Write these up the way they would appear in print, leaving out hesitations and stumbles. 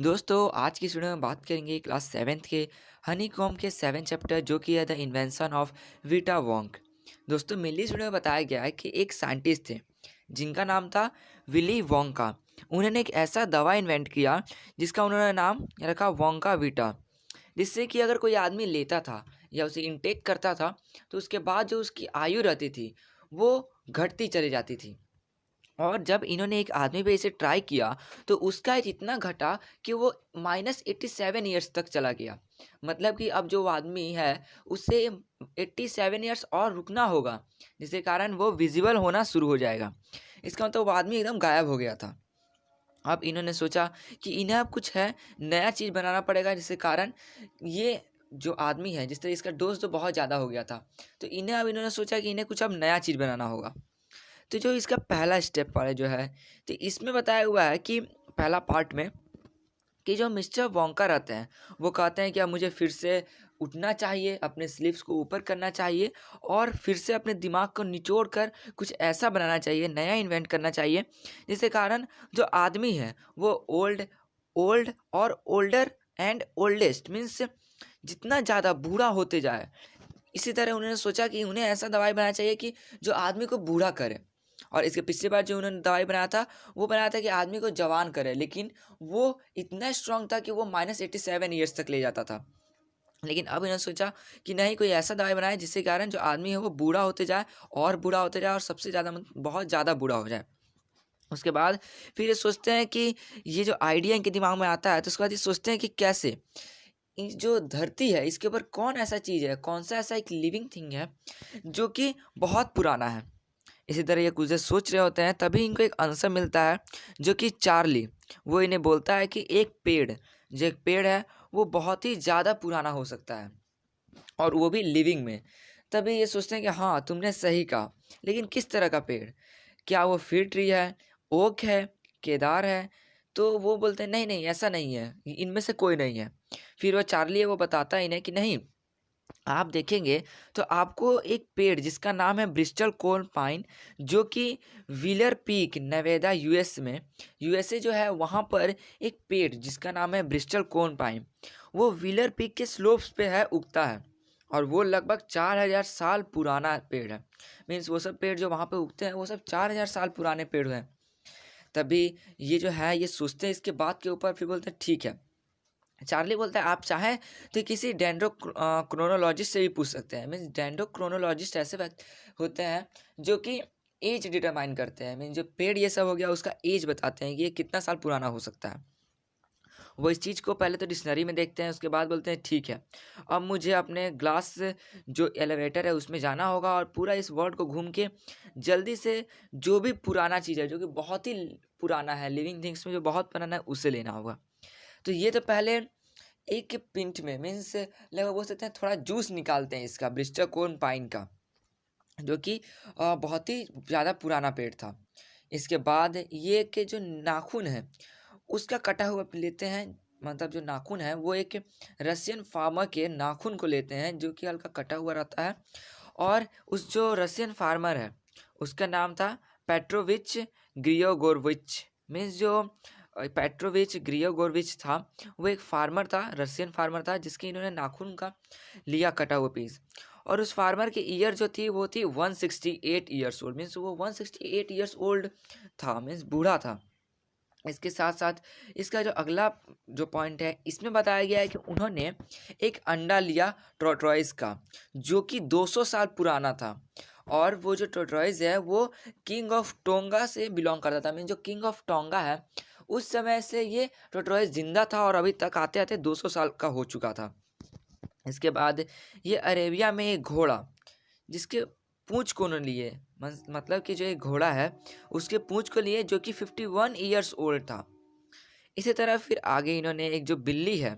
दोस्तों आज की वीडियो में बात करेंगे क्लास सेवेंथ के हनीकॉम्ब के 7 चैप्टर जो कि है द इन्वेंशन ऑफ वीटा वोंक। दोस्तों मेनली इस वीडियो में बताया गया है कि एक साइंटिस्ट थे जिनका नाम था विली वोंका। उन्होंने एक ऐसा दवा इन्वेंट किया जिसका उन्होंने नाम रखा वोंका वीटा, जिससे कि अगर कोई आदमी लेता था या उसे इनटेक करता था तो उसके बाद जो उसकी आयु रहती थी वो घटती चली जाती थी। और जब इन्होंने एक आदमी पे इसे ट्राई किया तो उसका एज इतना घटा कि वो -87 ईयर्स तक चला गया। मतलब कि अब जो आदमी है उसे 87 ईयर्स और रुकना होगा, जिसके कारण वो विजिबल होना शुरू हो जाएगा। इसका मतलब वो आदमी एकदम गायब हो गया था। अब इन्होंने सोचा कि इन्हें अब कुछ है नया चीज़ बनाना पड़ेगा, जिसके कारण ये जो आदमी है जिस तरह इसका डोज तो बहुत ज़्यादा हो गया था, तो इन्हें अब इन्होंने सोचा कि इन्हें कुछ अब नया चीज़ बनाना होगा। तो जो इसका पहला स्टेप वाला जो है, तो इसमें बताया हुआ है कि पहला पार्ट में कि जो मिस्टर वोंका रहते हैं वो कहते हैं कि अब मुझे फिर से उठना चाहिए, अपने स्लीव्स को ऊपर करना चाहिए और फिर से अपने दिमाग को निचोड़ कर कुछ ऐसा बनाना चाहिए, नया इन्वेंट करना चाहिए, जिसके कारण जो आदमी है वो ओल्ड ओल्ड और ओल्डर एंड ओल्डेस्ट मीन्स जितना ज़्यादा बूढ़ा होते जाए। इसी तरह उन्होंने सोचा कि उन्हें ऐसा दवाई बनाना चाहिए कि जो आदमी को बूढ़ा करे। और इसके पिछली बार जो उन्होंने दवाई बनाया था वो बनाया था कि आदमी को जवान करे, लेकिन वो इतना स्ट्रांग था कि वो -87 ईयर्स तक ले जाता था। लेकिन अब इन्होंने सोचा कि नहीं, कोई ऐसा दवाई बनाए जिसके कारण जो आदमी है वो बूढ़ा होते जाए और बूढ़ा होते जाए और सबसे ज़्यादा बहुत ज़्यादा बूढ़ा हो जाए। उसके बाद फिर ये सोचते हैं कि ये जो आइडिया इनके दिमाग में आता है तो उसके बाद ये सोचते हैं कि कैसे जो धरती है इसके ऊपर कौन ऐसा चीज़ है, कौन सा ऐसा एक लिविंग थिंग है जो कि बहुत पुराना है। इसी तरह ये कुछ देर सोच रहे होते हैं, तभी इनको एक आंसर मिलता है जो कि चार्ली वो इन्हें बोलता है कि एक पेड़, जो एक पेड़ है वो बहुत ही ज़्यादा पुराना हो सकता है और वो भी लिविंग में। तभी ये सोचते हैं कि हाँ तुमने सही कहा, लेकिन किस तरह का पेड़, क्या वो फिर ट्री है, ओक है, केदार है? तो वो बोलते हैं नहीं नहीं ऐसा नहीं है, इनमें से कोई नहीं है। फिर वो चार्ली है वो बताता है इन्हें कि नहीं, आप देखेंगे तो आपको एक पेड़ जिसका नाम है ब्रिस्टल कोल पाइन, जो कि व्हीलर पीक नेवेदा यूएस में, यूएसए जो है वहाँ पर एक पेड़ जिसका नाम है ब्रिस्टल कोन पाइन, वो व्हीलर पीक के स्लोप्स पे है, उगता है और वो लगभग 4000 साल पुराना पेड़ है। मीन्स वो सब पेड़ जो वहाँ पे उगते हैं वो सब 4000 साल पुराने पेड़ हैं। तभी ये जो है ये सोचते हैं इसके बात के ऊपर, फिर बोलते हैं ठीक है। चार्ली बोलता है आप चाहें तो किसी डेंड्रो क्रोनोलॉजिस्ट से भी पूछ सकते हैं। मीन्स डेंड्रो क्रोनोलॉजिस्ट ऐसे व्यक्ति होते हैं जो कि एज डिटरमाइन करते हैं। मीन जो पेड़ ये सब हो गया उसका एज बताते हैं कि ये कितना साल पुराना हो सकता है। वो इस चीज़ को पहले तो डिक्शनरी में देखते हैं, उसके बाद बोलते हैं ठीक है अब मुझे अपने ग्लास जो एलिवेटर है उसमें जाना होगा और पूरा इस वर्ल्ड को घूम के जल्दी से जो भी पुराना चीज़ है जो कि बहुत ही पुराना है, लिविंग थिंग्स में जो बहुत पुराना है उसे लेना होगा। तो ये तो पहले एक पिंट में मीन्स लगभग बोल सकते हैं थोड़ा जूस निकालते हैं इसका ब्रिस्टर कोन पाइन का, जो कि बहुत ही ज़्यादा पुराना पेड़ था। इसके बाद ये के जो नाखून है उसका कटा हुआ लेते हैं, मतलब जो नाखून है वो एक रशियन फार्मर के नाखून को लेते हैं जो कि हल्का कटा हुआ रहता है। और उस जो रशियन फार्मर है उसका नाम था पेट्रोविच ग्रियोगोरविच। मीन्स जो पेट्रोविच ग्रियोगोरविच था वो एक फार्मर था, रशियन फार्मर था, जिसके इन्होंने नाखून का लिया कटा हुआ पीस। और उस फार्मर की ईयर जो थी वो थी 168 ईयर्स ओल्ड। मीन्स वो 168 ईयर्स ओल्ड था, मीन्स बूढ़ा था। इसके साथ साथ इसका जो अगला जो पॉइंट है इसमें बताया गया है कि उन्होंने एक अंडा लिया टोरटॉइस का, जो कि 200 साल पुराना था। और वो जो टोरटॉइस है वो किंग ऑफ टोंगा से बिलोंग करता था। मीन जो किंग ऑफ टोंगा है उस समय से ये टोरटॉइस जिंदा था और अभी तक आते आते 200 साल का हो चुका था। इसके बाद ये अरेबिया में एक घोड़ा जिसके पूंछ को न लिए, मतलब कि जो एक घोड़ा है उसके पूंछ को लिए, जो कि 51 ईयर्स ओल्ड था। इसी तरह फिर आगे इन्होंने एक जो बिल्ली है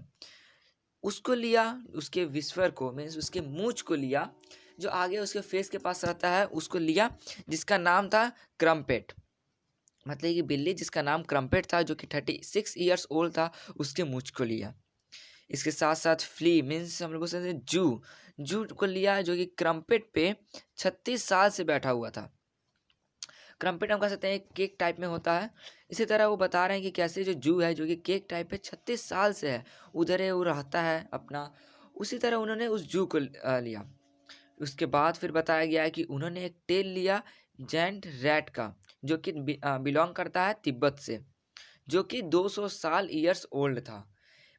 उसको लिया, उसके विस्फर को मीन्स उसके मूंछ को लिया, जो आगे उसके फेस के पास रहता है उसको लिया, जिसका नाम था क्रम्पेट। मतलब कि बिल्ली जिसका नाम क्रम्पेट था जो कि 36 ईयर्स ओल्ड था उसके मूंछ को लिया। इसके साथ साथ फ्ली मीन्स हम लोग बोल सकते हैं जू, जू को लिया जो कि क्रम्पेट पे 36 साल से बैठा हुआ था। क्रम्पेट हम कह सकते हैं केक टाइप में होता है। इसी तरह वो बता रहे हैं कि कैसे जो जू है जो कि केक टाइप है 36 साल से है उधर है, वो रहता है अपना। उसी तरह उन्होंने उस जू को लिया। उसके बाद फिर बताया गया है कि उन्होंने एक टेल लिया जेंट रैट का, जो कि बिलोंग करता है तिब्बत से, जो कि 200 साल ईयर्स ओल्ड था।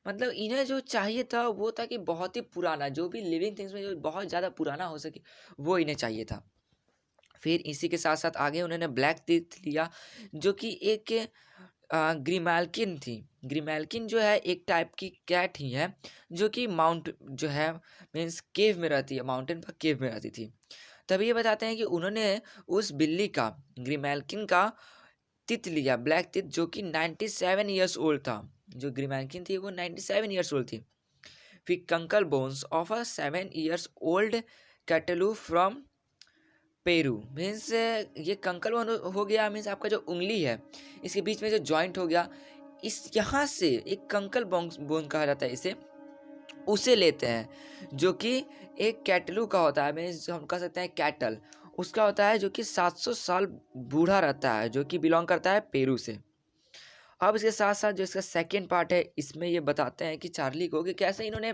मतलब इन्हें जो चाहिए था वो था कि बहुत ही पुराना, जो भी लिविंग थिंग्स में जो बहुत ज़्यादा पुराना हो सके वो इन्हें चाहिए था। फिर इसी के साथ साथ आगे उन्होंने ब्लैक टीथ लिया, जो कि एक ग्रीमैल्किन थी। ग्रीमैल्किन जो है एक टाइप की कैट ही है, जो कि माउंट जो है मीन्स केव में रहती है, माउंटेन पर केव में रहती थी। तभी ये बताते हैं कि उन्होंने उस बिल्ली का, ग्रीमैल्किन का तित लिया, ब्लैक तित, जो कि 97 ईयर्स ओल्ड था। जो ग्रीमैल्किन थी वो 97 ईयर्स ओल्ड थी। फिर कंकल bones of a 7 years old कैटलू फ्रॉम पेरू, मीन्स ये कंकल बोन हो गया, मीन्स आपका जो उंगली है इसके बीच में जो जॉइंट हो गया, इस यहाँ से एक कंकल बोन बोन कहा जाता है इसे, उसे लेते हैं, जो कि एक कैटलू का होता है, मीन्स हम कह सकते हैं कैटल उसका होता है, जो कि 700 साल बूढ़ा रहता है, जो कि बिलोंग करता है पेरू से। अब इसके साथ साथ जो इसका सेकेंड पार्ट है इसमें ये बताते हैं कि चार्ली को कि कैसे इन्होंने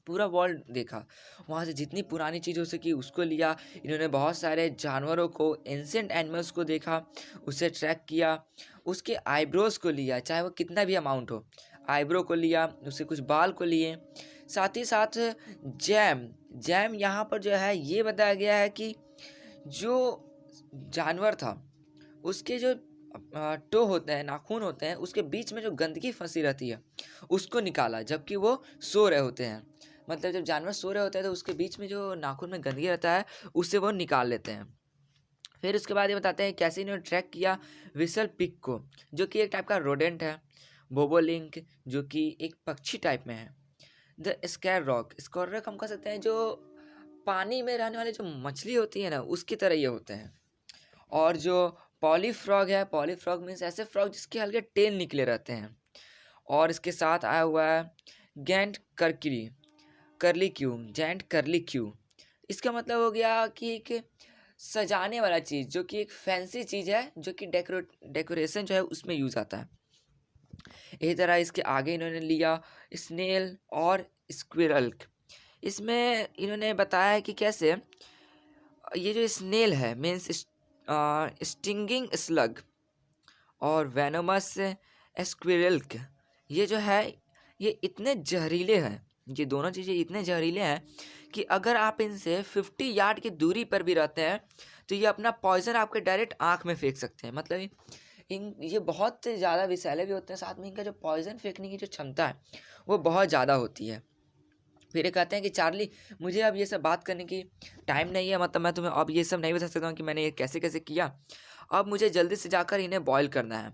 पूरा वर्ल्ड देखा, वहाँ से जितनी पुरानी चीज़ हो सकी उसको लिया। इन्होंने बहुत सारे जानवरों को, एंशिएंट एनिमल्स को देखा, उसे ट्रैक किया, उसके आईब्रोज को लिया, चाहे वो कितना भी अमाउंट हो, आईब्रो को लिया, उसके कुछ बाल को लिए। साथ ही साथ जैम जैम यहाँ पर जो है ये बताया गया है कि जो जानवर था उसके जो टो होते हैं, नाखून होते हैं, उसके बीच में जो गंदगी फंसी रहती है उसको निकाला, जबकि वो सो रहे होते हैं। मतलब जब जानवर सो रहे होते हैं तो उसके बीच में जो नाखून में गंदगी रहता है उससे वो निकाल लेते हैं। फिर उसके बाद ये बताते हैं कैसे इन्होंने ट्रैक किया विसल पिग को, जो कि एक टाइप का रोडेंट है। बोबोलिंक, जो कि एक पक्षी टाइप में है। द स्कैर रॉक हम कह सकते हैं जो पानी में रहने वाले जो मछली होती है ना उसकी तरह ये होते हैं। और जो पॉलीफ्रॉग है, पॉलीफ्रॉग मीन्स ऐसे फ्रॉग जिसके हल्के टेल निकले रहते हैं। और इसके साथ आया हुआ है गैंट करली क्यू, जैंट करली क्यू। इसका मतलब हो गया कि एक सजाने वाला चीज़, जो कि एक फैंसी चीज़ है, जो कि डेकोरेशन जो है उसमें यूज़ आता है। इसी तरह इसके आगे इन्होंने लिया स्नेल और स्क्विरल। इसमें इन्होंने बताया है कि कैसे ये जो स्नेल है मीन्स स्टिंगिंग स्लग, और वेनोमस स्क्विरल, ये जो है ये इतने जहरीले हैं, ये दोनों चीज़ें इतने जहरीले हैं कि अगर आप इनसे 50 यार्ड की दूरी पर भी रहते हैं तो ये अपना पॉइजन आपके डायरेक्ट आँख में फेंक सकते हैं। मतलब ये बहुत ज़्यादा विषैले भी होते हैं, साथ में इनका जो पॉइजन फेंकने की जो क्षमता है वो बहुत ज़्यादा होती है। फिर ये कहते हैं कि चार्ली, मुझे अब ये सब बात करने की टाइम नहीं है, मतलब मैं तुम्हें अब ये सब नहीं बता सकता हूँ कि मैंने ये कैसे कैसे किया। अब मुझे जल्दी से जाकर इन्हें बॉईल करना है।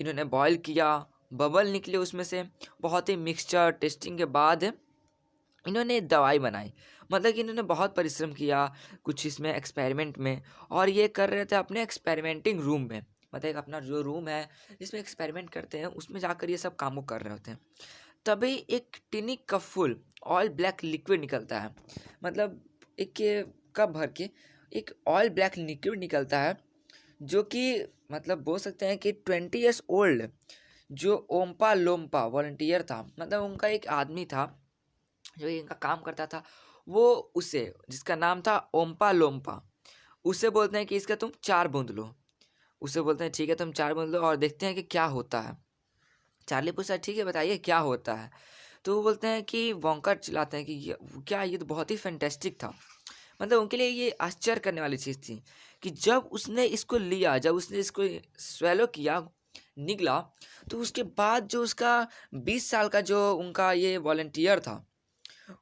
इन्होंने बॉईल किया, बबल निकले उसमें से। बहुत ही मिक्सचर टेस्टिंग के बाद इन्होंने दवाई बनाई। मतलब कि इन्होंने बहुत परिश्रम किया कुछ इसमें एक्सपेरिमेंट में, और ये कर रहे थे अपने एक्सपेरिमेंटिंग रूम में। मतलब एक अपना जो रूम है जिसमें एक्सपेरिमेंट करते हैं उसमें जाकर ये सब काम को कर रहे होते हैं। तभी एक टिनी cup full oil black liquid निकलता है। मतलब एक कप भर के एक ऑयल ब्लैक लिक्विड निकलता है, जो कि मतलब बोल सकते हैं कि 20 ईयर्स ओल्ड जो ओम्पा लोम्पा वॉलंटियर था, मतलब उनका एक आदमी था जो इनका काम करता था, वो उसे, जिसका नाम था ओम्पा लोम्पा, उसे बोलते हैं कि इसका तुम 4 बूंद लो। उसे बोलते हैं ठीक है तुम 4 बूंद लो और देखते हैं कि क्या होता है। चार्ली पूछता है ठीक है बताइए क्या होता है। तो वो बोलते हैं कि वोंका चिल्लाते हैं कि ये तो बहुत ही फैंटेस्टिक था। मतलब उनके लिए ये आश्चर्य करने वाली चीज़ थी कि जब उसने इसको लिया, जब उसने इसको स्वेलो किया, निगला, तो उसके बाद जो उसका 20 साल का जो उनका ये वॉलंटियर था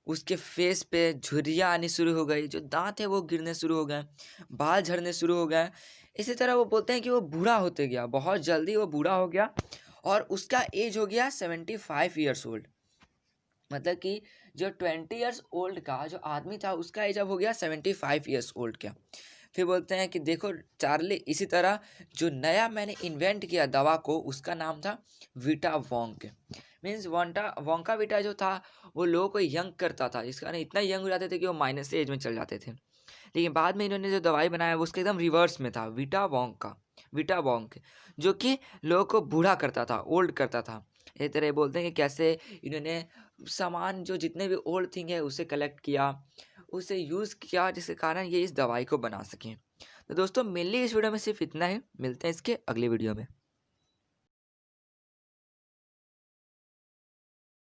उसके फेस पे झुर्रियाँ आनी शुरू हो गई, जो दांत है वो गिरने शुरू हो गए, बाल झड़ने शुरू हो गए। इसी तरह वो बोलते हैं कि वो बूढ़ा होते गया, बहुत जल्दी वो बूढ़ा हो गया और उसका एज हो गया 75 ईयर्स ओल्ड। मतलब कि जो 20 ईयर्स ओल्ड का जो आदमी था उसका एज अब हो गया 75 ईयर्स ओल्ड का। फिर बोलते हैं कि देखो चार्ली, इसी तरह जो नया मैंने इन्वेंट किया दवा को उसका नाम था वीटा वोंक। मीन्स वोंका वीटा जो था वो लोगों को यंग करता था, जिसका इतना यंग हो जाते थे कि वो माइनस से एज में चल जाते थे। लेकिन बाद में इन्होंने जो दवाई बनाया वो उसके एकदम रिवर्स में था, वीटा वोंक, जो कि लोगों को बूढ़ा करता था, ओल्ड करता था। एक तरह ये बोलते हैं कि कैसे इन्होंने सामान जो जितने भी ओल्ड थिंग है उसे कलेक्ट किया, उसे यूज़ किया, जिसके कारण ये इस दवाई को बना सकें। तो दोस्तों मेनली इस वीडियो में सिर्फ इतना ही, मिलते हैं इसके अगले वीडियो में।